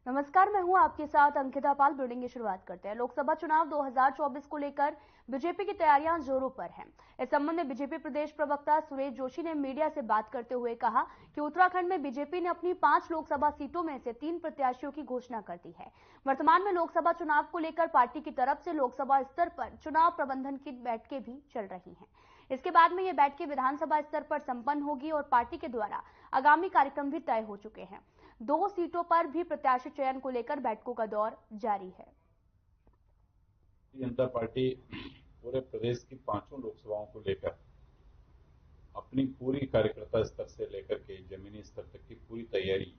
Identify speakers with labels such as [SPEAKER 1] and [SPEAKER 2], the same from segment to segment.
[SPEAKER 1] नमस्कार, मैं हूं आपके साथ अंकिता पाल। ब्रीडिंग की शुरुआत करते हैं। लोकसभा चुनाव 2024 को लेकर बीजेपी की तैयारियां जोरों पर हैं। इस संबंध में बीजेपी प्रदेश प्रवक्ता सुरेश जोशी ने मीडिया से बात करते हुए कहा कि उत्तराखंड में बीजेपी ने अपनी 5 लोकसभा सीटों में से 3 प्रत्याशियों की घोषणा कर दी है। वर्तमान में लोकसभा चुनाव को लेकर पार्टी की तरफ से लोकसभा स्तर पर चुनाव प्रबंधन की बैठकें भी चल रही हैं। इसके बाद में ये बैठकें विधानसभा स्तर पर संपन्न होगी और पार्टी के द्वारा आगामी कार्यक्रम भी तय हो चुके हैं। 2 सीटों पर भी प्रत्याशी चयन को लेकर बैठकों का दौर जारी है।
[SPEAKER 2] जनता पार्टी पूरे प्रदेश की 5 लोकसभाओं को लेकर अपनी पूरी कार्यकर्ता स्तर से लेकर के जमीनी स्तर तक की पूरी तैयारी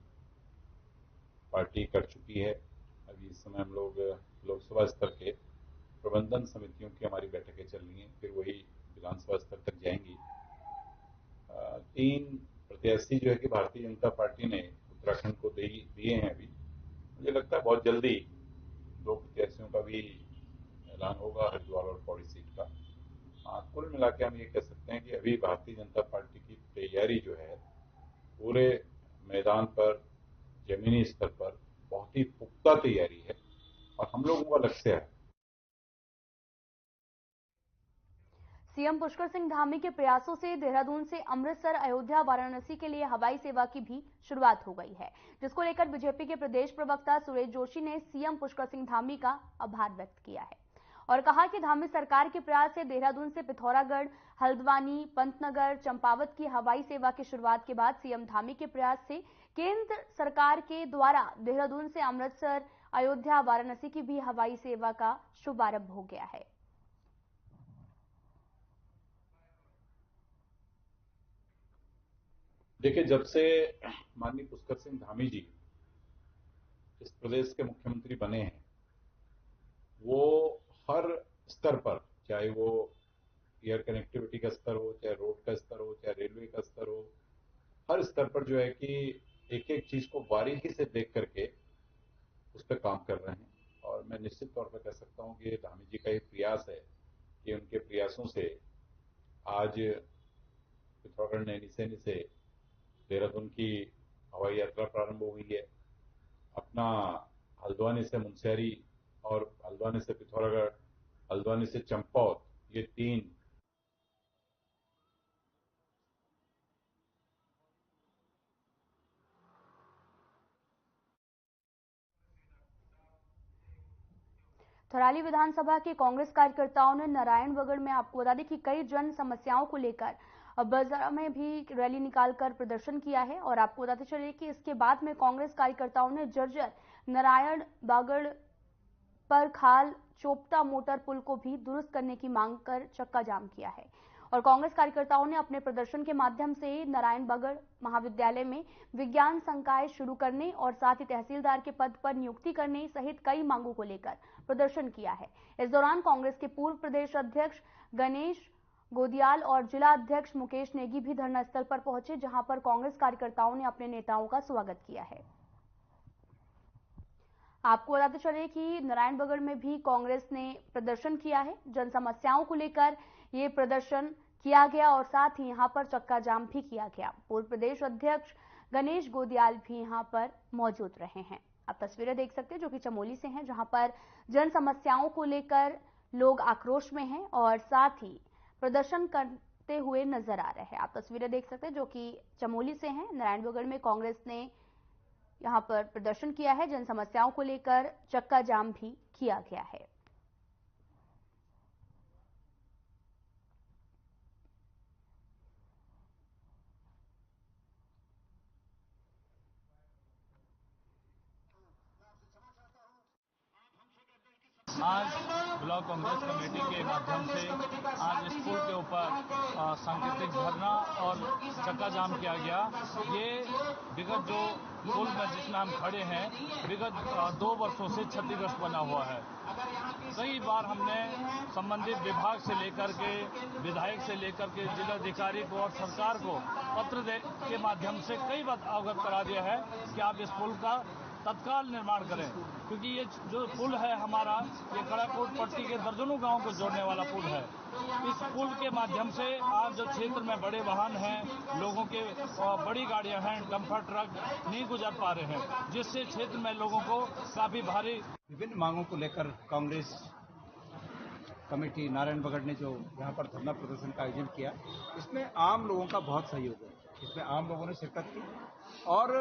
[SPEAKER 2] पार्टी कर चुकी है। अभी इस समय हम लोग लोकसभा स्तर के प्रबंधन समितियों की हमारी बैठकें चल रही हैं, फिर वही विधानसभा स्तर तक जाएंगी। 3 प्रत्याशी जो है कि भारतीय जनता पार्टी ने उत्तराखंड को दिए हैं। अभी मुझे लगता है बहुत जल्दी 2 प्रत्याशियों का भी ऐलान होगा, हरिद्वार और पौड़ी सीट का। कुल मिला के हम ये कह सकते हैं कि अभी भारतीय जनता पार्टी की तैयारी जो है पूरे मैदान पर, जमीनी स्तर पर बहुत ही पुख्ता तैयारी है और हम लोगों का लक्ष्य है।
[SPEAKER 1] सीएम पुष्कर सिंह धामी के प्रयासों से देहरादून से अमृतसर, अयोध्या, वाराणसी के लिए हवाई सेवा की भी शुरुआत हो गई है, जिसको लेकर बीजेपी के प्रदेश प्रवक्ता सुरेश जोशी ने सीएम पुष्कर सिंह धामी का आभार व्यक्त किया है और कहा कि धामी सरकार के प्रयास से देहरादून से पिथौरागढ़, हल्द्वानी, पंतनगर, चंपावत की हवाई सेवा की शुरुआत के बाद सीएम धामी के प्रयास से केंद्र सरकार के द्वारा देहरादून से अमृतसर, अयोध्या, वाराणसी की भी हवाई सेवा का शुभारंभ हो गया है।
[SPEAKER 2] देखिए, जब से माननीय पुष्कर सिंह धामी जी इस प्रदेश के मुख्यमंत्री बने हैं, वो हर स्तर पर, चाहे वो एयर कनेक्टिविटी का स्तर हो, चाहे रोड का स्तर हो, चाहे रेलवे का स्तर हो, हर स्तर पर जो है कि एक एक चीज को बारीकी से देख करके उस पर काम कर रहे हैं। और मैं निश्चित तौर पर कह सकता हूं कि धामी जी का एक प्रयास है कि उनके प्रयासों से आज पिथौरागढ़ नैनीसैनी से देहरादून की हवाई यात्रा प्रारंभ हो गई है। अपना हल्द्वानी से मुनस्यारी और हल्द्वानी से पिथौरागढ़, हल्द्वानी से चंपावत, ये 3
[SPEAKER 1] थराली विधानसभा के कांग्रेस कार्यकर्ताओं ने नारायणबगड़ में, आपको बता दें कि कई जन समस्याओं को लेकर बाजार में भी रैली निकालकर प्रदर्शन किया है और आपको बताते चलिए कि इसके बाद में कांग्रेस कार्यकर्ताओं ने जर्जर नारायणबगड़ पर खाल चोपटा मोटर पुल को भी दुरुस्त करने की मांग कर चक्का जाम किया है और कांग्रेस कार्यकर्ताओं ने अपने प्रदर्शन के माध्यम से नारायणबगड़ महाविद्यालय में विज्ञान संकाय शुरू करने और साथ ही तहसीलदार के पद पर नियुक्ति करने सहित कई मांगों को लेकर प्रदर्शन किया है। इस दौरान कांग्रेस के पूर्व प्रदेश अध्यक्ष गणेश गोदियाल और जिला अध्यक्ष मुकेश नेगी भी धरना स्थल पर पहुंचे, जहां पर कांग्रेस कार्यकर्ताओं ने अपने नेताओं का स्वागत किया है। आपको बताते चले कि नारायणबगड़ में भी कांग्रेस ने प्रदर्शन किया है। जन समस्याओं को लेकर ये प्रदर्शन किया गया और साथ ही यहां पर चक्का जाम भी किया गया। पूर्व प्रदेश अध्यक्ष गणेश गोदियाल भी यहां पर मौजूद रहे हैं। आप तस्वीरें देख सकते हैं जो कि चमोली से हैं, जहां पर जन समस्याओं को लेकर लोग आक्रोश में हैं और साथ ही प्रदर्शन करते हुए नजर आ रहे हैं। आप तस्वीरें देख सकते हैं जो कि चमोली से हैं। नारायणबगड़ में कांग्रेस ने यहां पर प्रदर्शन किया है, जन समस्याओं को लेकर चक्का जाम भी किया गया है।
[SPEAKER 3] आज ब्लॉक कांग्रेस कमेटी के माध्यम से आज इस पुल के ऊपर सांकेतिक धरना और चक्का जाम किया गया। ये विगत जो पुल में जिसमें हम खड़े हैं, विगत 2 वर्षों से क्षतिग्रस्त बना हुआ है। कई बार हमने संबंधित विभाग से लेकर के, विधायक से लेकर के जिलाधिकारी को और सरकार को पत्र के माध्यम से कई बार अवगत करा दिया है कि आप इस पुल का तत्काल निर्माण करें, क्योंकि ये जो पुल है हमारा, ये कड़ाकोट पट्टी के दर्जनों गांवों को जोड़ने वाला पुल है। इस पुल के माध्यम से आज जो क्षेत्र में बड़े वाहन हैं, लोगों के बड़ी गाड़ियां हैं, डंपर ट्रक नहीं गुजर पा रहे हैं, जिससे क्षेत्र में लोगों को काफी भारी।
[SPEAKER 4] विभिन्न मांगों को लेकर कांग्रेस कमेटी नारायणबगड़ ने जो यहाँ पर धरना प्रदर्शन का आयोजन किया, इसमें आम लोगों का बहुत सहयोग है। इसमें आम लोगों ने शिरकत की और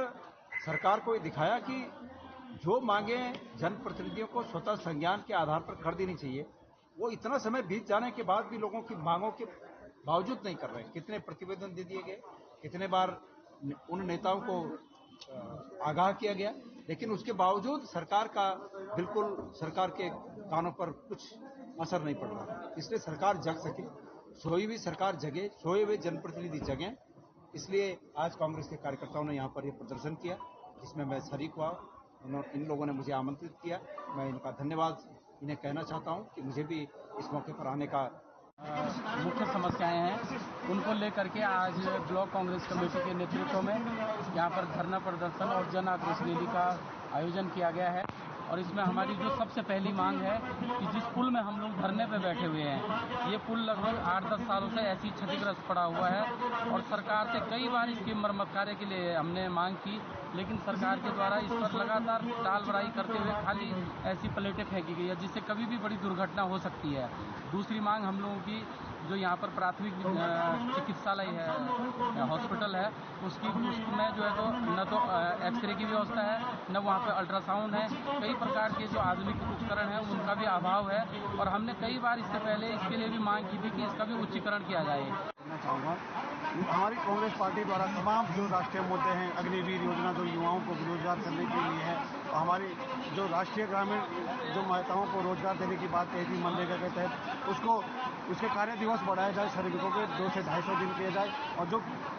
[SPEAKER 4] सरकार को ये दिखाया कि जो मांगे जनप्रतिनिधियों को स्वतः संज्ञान के आधार पर कर देनी चाहिए, वो इतना समय बीत जाने के बाद भी लोगों की मांगों के बावजूद नहीं कर रहे हैं। कितने प्रतिवेदन दे दिए गए, कितने बार उन नेताओं को आगाह किया गया, लेकिन उसके बावजूद सरकार का बिल्कुल सरकार के कानों पर कुछ असर नहीं पड़ रहा। इसलिए सरकार जग सके, सोई हुई सरकार जगे, सोए हुए जनप्रतिनिधि जगें। इसलिए आज कांग्रेस के कार्यकर्ताओं ने यहाँ पर ये प्रदर्शन किया, जिसमें मैं शरीक हुआ। इन लोगों ने मुझे आमंत्रित किया, मैं इनका धन्यवाद इन्हें कहना चाहता हूँ कि मुझे भी इस मौके पर आने का।
[SPEAKER 5] मुख्य समस्याएं हैं, उनको लेकर के आज ब्लॉक कांग्रेस कमेटी के नेतृत्व में यहाँ पर धरना प्रदर्शन और जन आक्रोश रैली का आयोजन किया गया है। और इसमें हमारी जो सबसे पहली मांग है कि जिस पुल में हम लोग धरने पे बैठे हुए हैं, ये पुल लगभग 8-10 सालों से ऐसी क्षतिग्रस्त पड़ा हुआ है और सरकार से कई बार इसकी मरम्मत कार्य के लिए हमने मांग की, लेकिन सरकार के द्वारा इस पर लगातार टाल बढ़ाई करते हुए खाली ऐसी प्लेटें फेंकी गई है, जिससे कभी भी बड़ी दुर्घटना हो सकती है। दूसरी मांग हम लोगों की, जो यहाँ पर प्राथमिक चिकित्सालय है, हॉस्पिटल है, उसमें जो है तो न तो एक्सरे की व्यवस्था है, न वहाँ पर अल्ट्रासाउंड है। कई प्रकार के जो आधुनिक उपकरण हैं उनका भी अभाव है और हमने कई बार इससे पहले इसके लिए भी मांग की थी कि इसका भी उच्चीकरण किया जाए।
[SPEAKER 6] मैं चाहूँगा हमारी कांग्रेस पार्टी द्वारा तमाम जो राष्ट्रीय मुद्दे हैं, अग्निवीर योजना जो युवाओं को रोजगार करने के लिए है, और हमारी जो राष्ट्रीय ग्रामीण जो महिलाओं को रोजगार देने की बात कही थी मनरेगा के तहत, उसके कार्य दिवस बढ़ाए जाए, श्रमिकों के 200 से 250 दिन किए जाए। और जो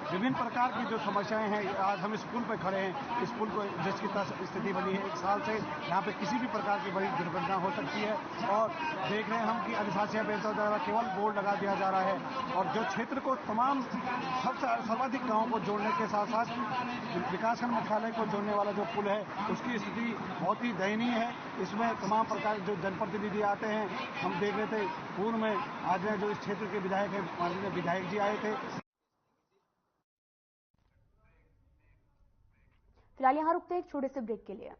[SPEAKER 6] विभिन्न प्रकार की जो समस्याएं हैं, आज हम इस पुल पर खड़े हैं, इस पुल को जिसकी स्थिति बनी है 1 साल से, यहाँ पे किसी भी प्रकार की बड़ी दुर्घटना हो सकती है। और देख रहे हैं हम कि अधिशासिया बेलतौर द्वारा केवल बोर्ड लगा दिया जा रहा है और जो क्षेत्र को तमाम सर्वाधिक गाँव को जोड़ने के साथ साथ विकासखंड मुख्यालय को जोड़ने वाला जो पुल है, उसकी स्थिति बहुत ही दयनीय है। इसमें तमाम प्रकार जो जनप्रतिनिधि आते हैं, हम देख रहे थे पूर्व में आज जो इस क्षेत्र के विधायक है, माननीय विधायक जी आए थे।
[SPEAKER 1] फिलहाल यहाँ रुकते हैं एक छोटे से ब्रेक के लिए।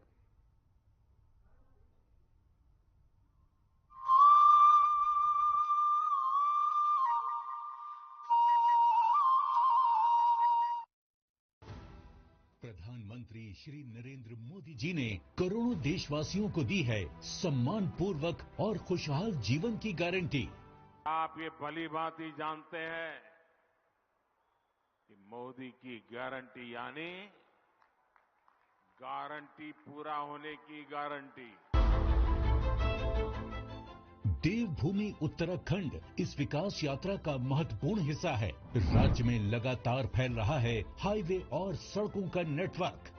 [SPEAKER 7] प्रधानमंत्री श्री नरेंद्र मोदी जी ने करोड़ों देशवासियों को दी है सम्मान पूर्वक और खुशहाल जीवन की गारंटी।
[SPEAKER 8] आप ये भली भांति जानते हैं कि मोदी की गारंटी यानी गारंटी पूरा होने की गारंटी।
[SPEAKER 7] देवभूमि उत्तराखंड इस विकास यात्रा का महत्वपूर्ण हिस्सा है। राज्य में लगातार फैल रहा है हाईवे और सड़कों का नेटवर्क।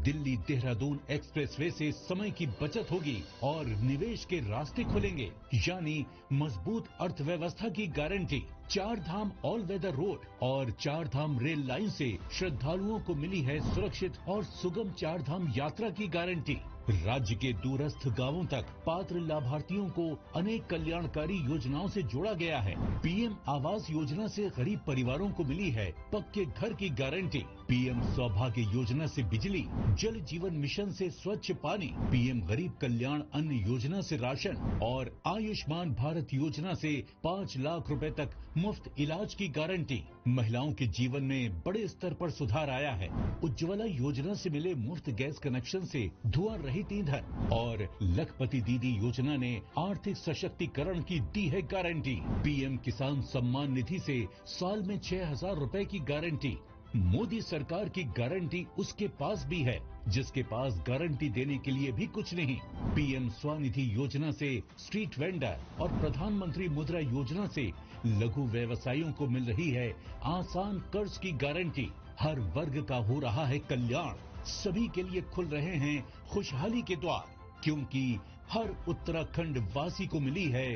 [SPEAKER 7] दिल्ली देहरादून एक्सप्रेसवे से समय की बचत होगी और निवेश के रास्ते खुलेंगे, यानी मजबूत अर्थव्यवस्था की गारंटी। 4 धाम ऑल वेदर रोड और 4 धाम रेल लाइन से श्रद्धालुओं को मिली है सुरक्षित और सुगम 4 धाम यात्रा की गारंटी। राज्य के दूरस्थ गांवों तक पात्र लाभार्थियों को अनेक कल्याणकारी योजनाओं से जोड़ा गया है। पीएम आवास योजना से गरीब परिवारों को मिली है पक्के घर की गारंटी। पीएम सौभाग्य योजना से बिजली, जल जीवन मिशन से स्वच्छ पानी, पीएम गरीब कल्याण अन्न योजना से राशन और आयुष्मान भारत योजना से 5 लाख रुपए तक मुफ्त इलाज की गारंटी। महिलाओं के जीवन में बड़े स्तर पर सुधार आया है। उज्ज्वला योजना से मिले मुफ्त गैस कनेक्शन से धुआं रहित ईंधन और लखपति दीदी योजना ने आर्थिक सशक्तिकरण की दी है गारंटी। पीएम किसान सम्मान निधि से साल में 6,000 रुपए की गारंटी। मोदी सरकार की गारंटी उसके पास भी है जिसके पास गारंटी देने के लिए भी कुछ नहीं। पीएम स्वनिधि योजना से स्ट्रीट वेंडर और प्रधानमंत्री मुद्रा योजना से लघु व्यवसायियों को मिल रही है आसान कर्ज की गारंटी। हर वर्ग का हो रहा है कल्याण, सभी के लिए खुल रहे हैं खुशहाली के द्वार, क्योंकि हर उत्तराखंड वासी को मिली है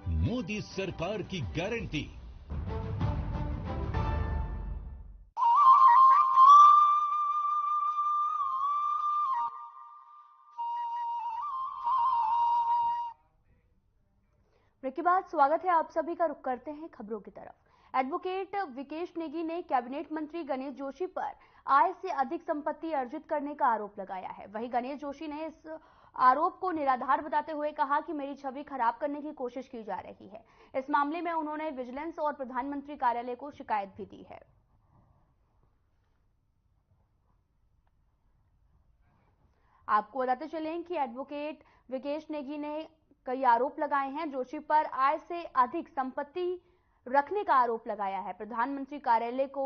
[SPEAKER 7] मोदी सरकार की गारंटी।
[SPEAKER 1] ब्रेक ब्रेक के बाद स्वागत है आप सभी का। रुख करते हैं खबरों की तरफ। एडवोकेट विकेश नेगी ने कैबिनेट मंत्री गणेश जोशी पर आय से अधिक संपत्ति अर्जित करने का आरोप लगाया है। वहीं गणेश जोशी ने इस आरोप को निराधार बताते हुए कहा कि मेरी छवि खराब करने की कोशिश की जा रही है। इस मामले में उन्होंने विजिलेंस और प्रधानमंत्री कार्यालय को शिकायत भी दी है। आपको बताते चलें कि एडवोकेट विकेश नेगी ने कई आरोप लगाए हैं। जोशी पर आय से अधिक संपत्ति रखने का आरोप लगाया है। प्रधानमंत्री कार्यालय को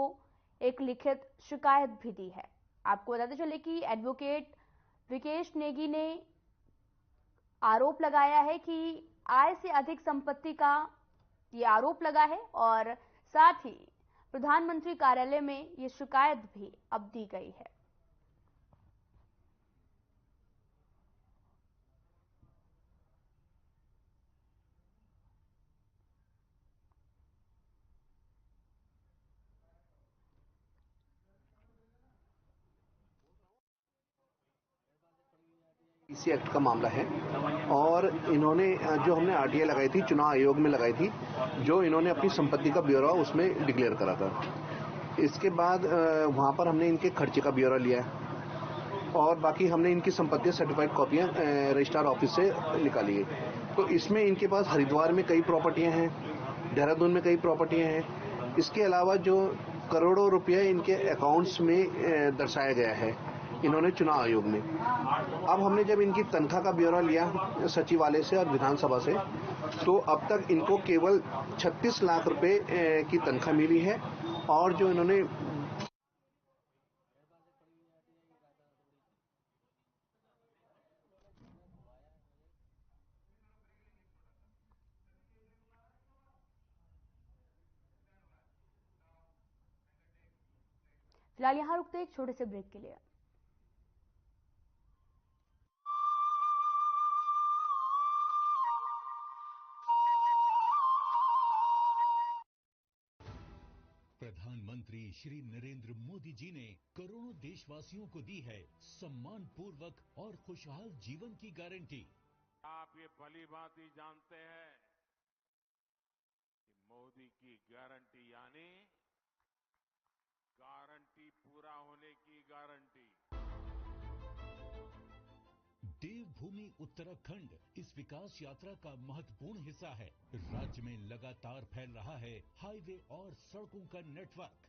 [SPEAKER 1] एक लिखित शिकायत भी दी है। आपको बताते चले कि एडवोकेट विकेश नेगी ने आरोप लगाया है कि आय से अधिक संपत्ति का ये आरोप लगा है और साथ ही प्रधानमंत्री कार्यालय में ये शिकायत भी अब दी गई है।
[SPEAKER 9] इसी एक्ट का मामला है और इन्होंने जो हमने आरटीआई लगाई थी, चुनाव आयोग में लगाई थी, जो इन्होंने अपनी संपत्ति का ब्यौरा उसमें डिक्लेयर करा था। इसके बाद वहां पर हमने इनके खर्चे का ब्यौरा लिया और बाकी हमने इनकी संपत्ति सर्टिफाइड कॉपियां रजिस्ट्रार ऑफिस से निकाली है। तो इसमें इनके पास हरिद्वार में कई प्रॉपर्टियां हैं, देहरादून में कई प्रॉपर्टियां हैं। इसके अलावा जो करोड़ों रुपये इनके अकाउंट्स में दर्शाया गया है इन्होंने चुनाव आयोग में। अब हमने जब इनकी तनख्वाह का ब्यौरा लिया सचिवालय से और विधानसभा से, तो अब तक इनको केवल 36 लाख रुपए की तनख्वाह मिली है और जो इन्होंने
[SPEAKER 1] फिलहाल यहां रुकते एक छोटे से ब्रेक के लिए।
[SPEAKER 7] प्रधानमंत्री श्री नरेंद्र मोदी जी ने करोड़ों देशवासियों को दी है सम्मान पूर्वक और खुशहाल जीवन की गारंटी।
[SPEAKER 8] आप ये भली भांति जानते हैं कि मोदी की गारंटी यानी गारंटी पूरा होने की गारंटी।
[SPEAKER 7] देवभूमि उत्तराखंड इस विकास यात्रा का महत्वपूर्ण हिस्सा है। राज्य में लगातार फैल रहा है हाईवे और सड़कों का नेटवर्क।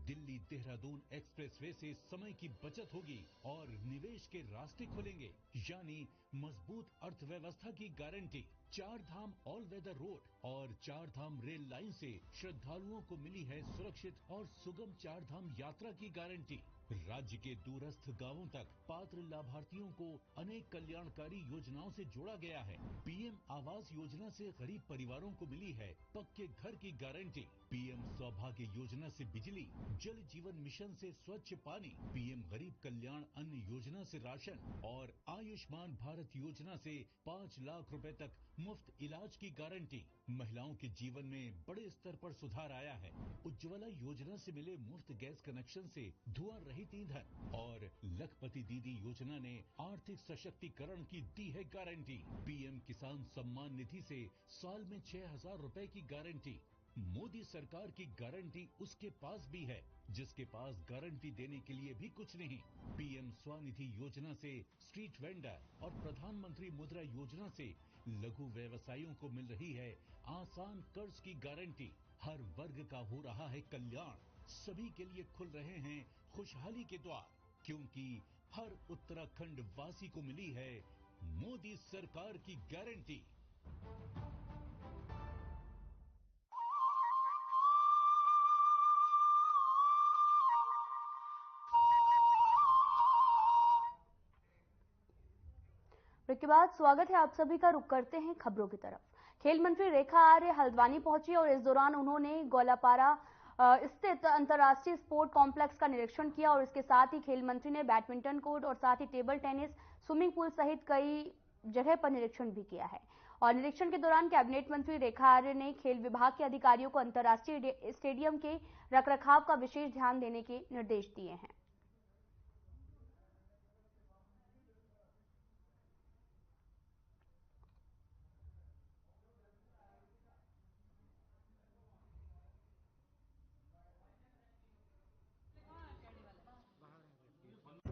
[SPEAKER 7] दिल्ली देहरादून एक्सप्रेसवे से समय की बचत होगी और निवेश के रास्ते खुलेंगे, यानी मजबूत अर्थव्यवस्था की गारंटी। 4 धाम ऑल वेदर रोड और 4 धाम रेल लाइन से श्रद्धालुओं को मिली है सुरक्षित और सुगम 4 धाम यात्रा की गारंटी। राज्य के दूरस्थ गांवों तक पात्र लाभार्थियों को अनेक कल्याणकारी योजनाओं से जोड़ा गया है। पीएम आवास योजना से गरीब परिवारों को मिली है पक्के घर की गारंटी। पीएम सौभाग्य योजना से बिजली, जल जीवन मिशन से स्वच्छ पानी, पीएम गरीब कल्याण अन्न योजना से राशन और आयुष्मान भारत योजना से 5 लाख रुपए तक मुफ्त इलाज की गारंटी। महिलाओं के जीवन में बड़े स्तर पर सुधार आया है। उज्ज्वला योजना से मिले मुफ्त गैस कनेक्शन से धुआं रहित ईंधन और लखपति दीदी योजना ने आर्थिक सशक्तिकरण की दी है गारंटी। पीएम किसान सम्मान निधि से साल में 6,000 रुपए की गारंटी। मोदी सरकार की गारंटी उसके पास भी है जिसके पास गारंटी देने के लिए भी कुछ नहीं। पीएम स्वनिधि योजना से स्ट्रीट वेंडर और प्रधानमंत्री मुद्रा योजना से लघु व्यवसायियों को मिल रही है आसान कर्ज की गारंटी। हर वर्ग का हो रहा है कल्याण, सभी के लिए खुल रहे हैं खुशहाली के द्वार, क्योंकि हर उत्तराखंड वासी को मिली है मोदी सरकार की गारंटी।
[SPEAKER 1] ब्रेक के बाद स्वागत है आप सभी का। रुख करते हैं खबरों की तरफ। खेल मंत्री रेखा आर्य हल्द्वानी पहुंची और इस दौरान उन्होंने गोलापारा स्थित अंतर्राष्ट्रीय स्पोर्ट कॉम्प्लेक्स का निरीक्षण किया और इसके साथ ही खेल मंत्री ने बैडमिंटन कोर्ट और साथ ही टेबल टेनिस, स्विमिंग पूल सहित कई जगह पर निरीक्षण भी किया है। और निरीक्षण के दौरान कैबिनेट मंत्री रेखा आर्य ने खेल विभाग के अधिकारियों को अंतर्राष्ट्रीय स्टेडियम के रखरखाव का विशेष ध्यान देने के निर्देश दिए हैं।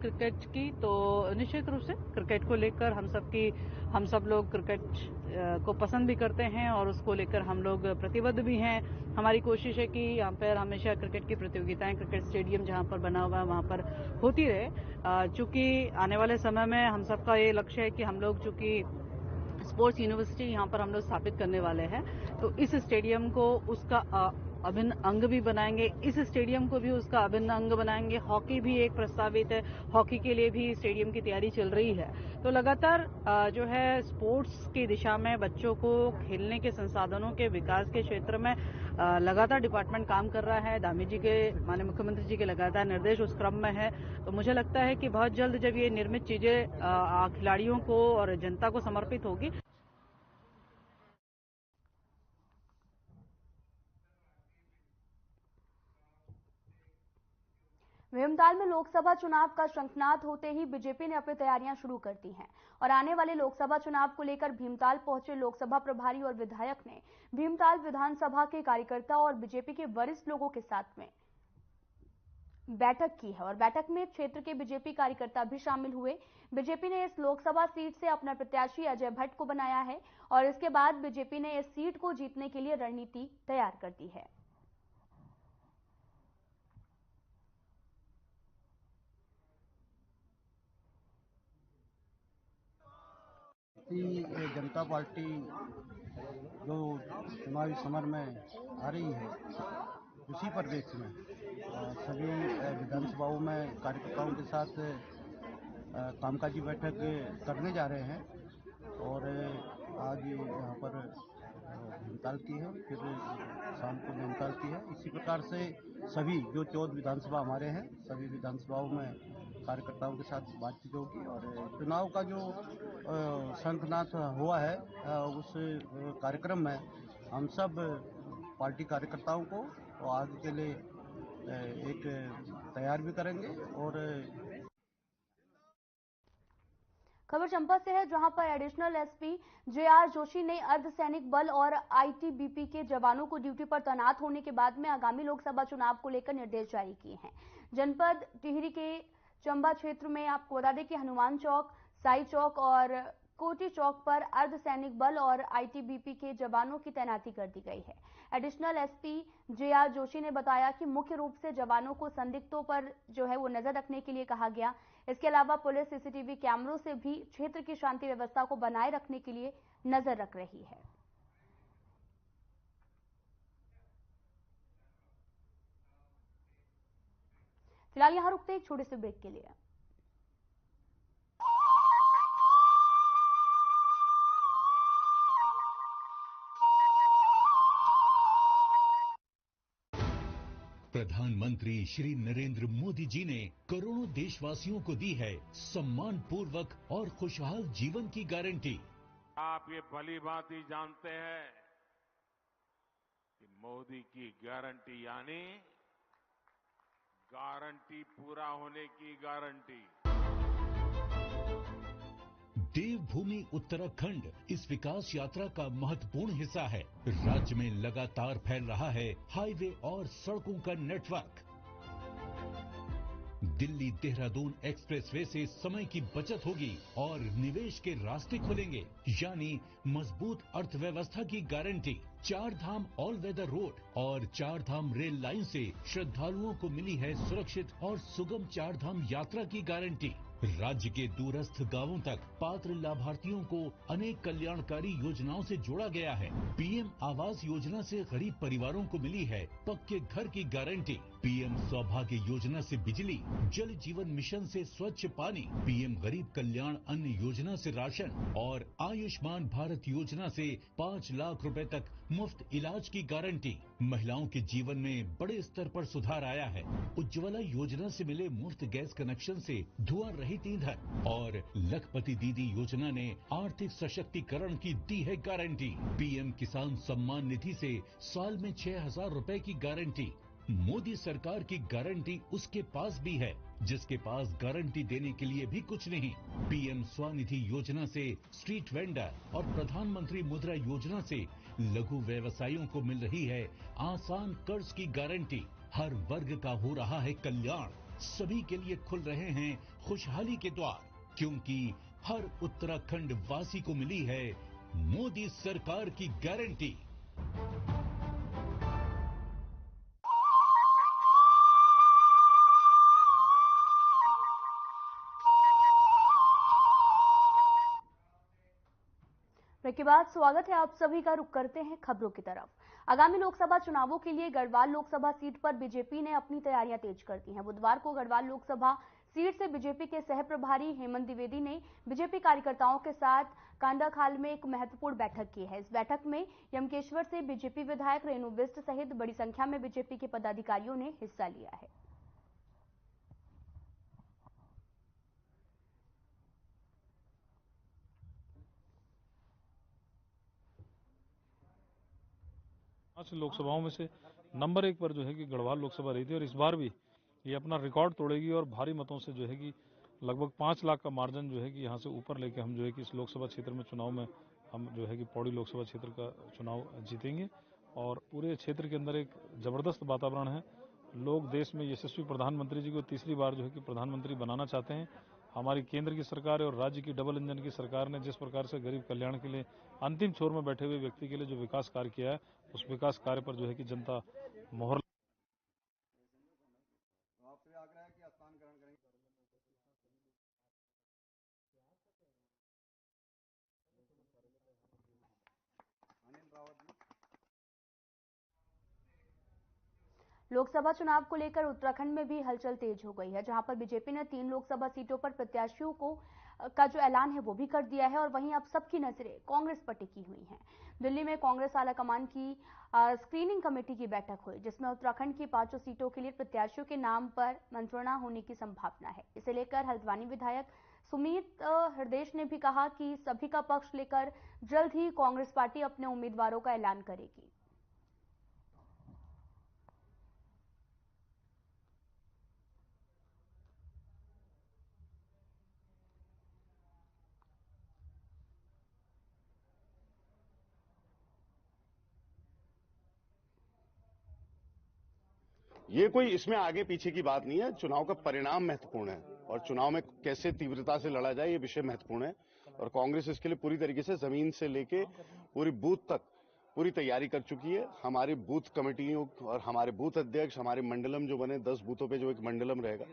[SPEAKER 10] क्रिकेट की, तो निश्चित रूप से क्रिकेट को लेकर हम सब लोग क्रिकेट को पसंद भी करते हैं और उसको लेकर हम लोग प्रतिबद्ध भी हैं। हमारी कोशिश है कि यहाँ पर हमेशा क्रिकेट की प्रतियोगिताएं, क्रिकेट स्टेडियम जहाँ पर बना हुआ है वहाँ पर होती रहे। चूंकि आने वाले समय में हम सबका ये लक्ष्य है कि हम लोग चूंकि स्पोर्ट्स यूनिवर्सिटी यहाँ पर हम लोग स्थापित करने वाले हैं, तो इस स्टेडियम को उसका अभिन्न अंग भी बनाएंगे, इस स्टेडियम को भी उसका अभिन्न अंग बनाएंगे। हॉकी भी एक प्रस्तावित है, हॉकी के लिए भी स्टेडियम की तैयारी चल रही है। तो लगातार जो है स्पोर्ट्स की दिशा में बच्चों को खेलने के संसाधनों के विकास के क्षेत्र में लगातार डिपार्टमेंट काम कर रहा है। धामी जी के, माननीय मुख्यमंत्री जी के लगातार निर्देश उस क्रम में है। तो मुझे लगता है कि बहुत जल्द जब ये निर्मित चीजें खिलाड़ियों को और जनता को समर्पित होगी।
[SPEAKER 1] भीमताल में लोकसभा चुनाव का शंखनाद होते ही बीजेपी ने अपनी तैयारियां शुरू कर दी हैं और आने वाले लोकसभा चुनाव को लेकर भीमताल पहुंचे लोकसभा प्रभारी और विधायक ने भीमताल विधानसभा के कार्यकर्ता और बीजेपी के वरिष्ठ लोगों के साथ में बैठक की है और बैठक में क्षेत्र के बीजेपी कार्यकर्ता भी शामिल हुए। बीजेपी ने इस लोकसभा सीट से अपना प्रत्याशी अजय भट्ट को बनाया है और इसके बाद बीजेपी ने इस सीट को जीतने के लिए रणनीति तैयार कर दी है।
[SPEAKER 6] भारतीय जनता पार्टी जो चुनावी समर में आ रही है, उसी परिप्रेक्ष्य में सभी विधानसभाओं में कार्यकर्ताओं के साथ कामकाजी बैठक करने जा रहे हैं और आज यहाँ पर भीमताल की है, फिर शाम को भीमताल की है। इसी प्रकार से सभी जो 14 विधानसभा हमारे हैं, सभी विधानसभाओं में कार्यकर्ताओं के साथ बातचीत होगी और चुनाव का जो शंखनाद हुआ है उस कार्यक्रम में हम सब पार्टी कार्यकर्ताओं को आगे के लिए एक तैयार भी करेंगे। और
[SPEAKER 1] खबर चंपा से है, जहां पर एडिशनल एसपी जेआर जोशी ने अर्धसैनिक बल और आईटीबीपी के जवानों को ड्यूटी पर तैनात होने के बाद में आगामी लोकसभा चुनाव को लेकर निर्देश जारी किए हैं। जनपद टिहरी के चंबा क्षेत्र में आपको बता दें कि हनुमान चौक, साई चौक और कोटी चौक पर अर्धसैनिक बल और आईटीबीपी के जवानों की तैनाती कर दी गई है। एडिशनल एसपी जेआर जोशी ने बताया कि मुख्य रूप से जवानों को संदिग्धों पर जो है वो नजर रखने के लिए कहा गया। इसके अलावा पुलिस सीसीटीवी कैमरों से भी क्षेत्र की शांति व्यवस्था को बनाए रखने के लिए नजर रख रही है। फिलहाल यहां रुकते एक छोटे से ब्रेक के लिए।
[SPEAKER 7] प्रधानमंत्री श्री नरेंद्र मोदी जी ने करोड़ों देशवासियों को दी है सम्मान पूर्वक और खुशहाल जीवन की गारंटी।
[SPEAKER 8] आप ये भली भांति जानते हैं कि मोदी की गारंटी यानी गारंटी पूरा होने की गारंटी।
[SPEAKER 7] देवभूमि उत्तराखंड इस विकास यात्रा का महत्वपूर्ण हिस्सा है। राज्य में लगातार फैल रहा है हाईवे और सड़कों का नेटवर्क। दिल्ली देहरादून एक्सप्रेसवे से समय की बचत होगी और निवेश के रास्ते खुलेंगे, यानी मजबूत अर्थव्यवस्था की गारंटी। 4 धाम ऑल वेदर रोड और 4 धाम रेल लाइन से श्रद्धालुओं को मिली है सुरक्षित और सुगम 4 धाम यात्रा की गारंटी। राज्य के दूरस्थ गांवों तक पात्र लाभार्थियों को अनेक कल्याणकारी योजनाओं से जोड़ा गया है। पीएम आवास योजना से गरीब परिवारों को मिली है पक्के घर की गारंटी। पीएम सौभाग्य योजना से बिजली, जल जीवन मिशन से स्वच्छ पानी, पीएम गरीब कल्याण अन्न योजना से राशन और आयुष्मान भारत योजना से 5 लाख रुपए तक मुफ्त इलाज की गारंटी। महिलाओं के जीवन में बड़े स्तर पर सुधार आया है। उज्ज्वला योजना से मिले मुफ्त गैस कनेक्शन से धुआं रहित ईंधन और लखपति दीदी योजना ने आर्थिक सशक्तिकरण की दी है गारंटी। पीएम किसान सम्मान निधि से साल में 6,000 रुपए की गारंटी। मोदी सरकार की गारंटी उसके पास भी है जिसके पास गारंटी देने के लिए भी कुछ नहीं। पीएम स्वनिधि योजना से स्ट्रीट वेंडर और प्रधानमंत्री मुद्रा योजना से लघु व्यवसायियों को मिल रही है आसान कर्ज की गारंटी। हर वर्ग का हो रहा है कल्याण। सभी के लिए खुल रहे हैं खुशहाली के द्वार, क्योंकि हर उत्तराखंड वासी को मिली है मोदी सरकार की गारंटी।
[SPEAKER 1] ब्रेक के बाद स्वागत है आप सभी का। रुक करते हैं खबरों की तरफ। आगामी लोकसभा चुनावों के लिए गढ़वाल लोकसभा सीट पर बीजेपी ने अपनी तैयारियां तेज कर दी हैं। बुधवार को गढ़वाल लोकसभा सीट से बीजेपी के सह प्रभारी हेमंत द्विवेदी ने बीजेपी कार्यकर्ताओं के साथ कांडाखाल में एक महत्वपूर्ण बैठक की है। इस बैठक में यमकेश्वर से बीजेपी विधायक रेणु बिष्ट सहित बड़ी संख्या में बीजेपी के पदाधिकारियों ने हिस्सा लिया है।
[SPEAKER 3] पांच लोकसभाओं में से नंबर 1 पर जो है कि गढ़वाल लोकसभा रही थी और इस बार भी ये अपना रिकॉर्ड तोड़ेगी और भारी मतों से जो है कि लगभग 5 लाख का मार्जिन जो है कि यहाँ से ऊपर लेके हम जो है कि इस लोकसभा क्षेत्र में चुनाव में हम जो है कि पौड़ी लोकसभा क्षेत्र का चुनाव जीतेंगे। और पूरे क्षेत्र के अंदर एक जबरदस्त वातावरण है। लोग देश में यशस्वी प्रधानमंत्री जी को तीसरी बार जो है कि प्रधानमंत्री बनाना चाहते हैं। हमारी केंद्र की सरकार और राज्य की डबल इंजन की सरकार ने जिस प्रकार से गरीब कल्याण के लिए अंतिम छोर में बैठे हुए व्यक्ति के लिए जो विकास कार्य किया है, उस विकास कार्य पर जो है कि जनता मोहर
[SPEAKER 1] लोकसभा चुनाव को लेकर उत्तराखंड में भी हलचल तेज हो गई है, जहां पर बीजेपी ने 3 लोकसभा सीटों पर प्रत्याशियों का जो ऐलान है वो भी कर दिया है और वहीं अब सबकी नजरें कांग्रेस पर टिकी हुई हैं। दिल्ली में कांग्रेस आलाकमान की स्क्रीनिंग कमेटी की बैठक हुई, जिसमें उत्तराखंड की 5 सीटों के लिए प्रत्याशियों के नाम पर मंत्रणा होने की संभावना है। इसे लेकर हल्द्वानी विधायक सुमित हृदयेश ने भी कहा कि सभी का पक्ष लेकर जल्द ही कांग्रेस पार्टी अपने उम्मीदवारों का ऐलान करेगी।
[SPEAKER 11] ये कोई इसमें आगे पीछे की बात नहीं है। चुनाव का परिणाम महत्वपूर्ण है और चुनाव में कैसे तीव्रता से लड़ा जाए ये विषय महत्वपूर्ण है और कांग्रेस इसके लिए पूरी तरीके से जमीन से लेके पूरी बूथ तक पूरी तैयारी कर चुकी है। हमारी बूथ कमेटियों और हमारे बूथ अध्यक्ष, हमारे मंडलम जो बने 10 बूथों पे जो एक मंडलम रहेगा,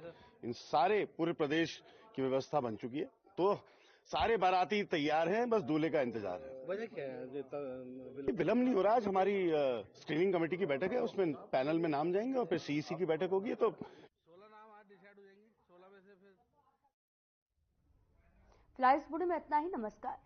[SPEAKER 11] इन सारे पूरे प्रदेश की व्यवस्था बन चुकी है। तो सारे बाराती तैयार हैं, बस दूल्हे का इंतजार है। वजह क्या है? विलंब नहीं हो रहा। आज हमारी स्क्रीनिंग कमेटी की बैठक है, उसमें पैनल में नाम जाएंगे और फिर सीईसी की बैठक होगी। तो
[SPEAKER 5] 16 नाम आज डिसाइड हो जाएंगे। 16 में से फिर
[SPEAKER 1] फिलहाल इस वीडियो में इतना ही। नमस्कार।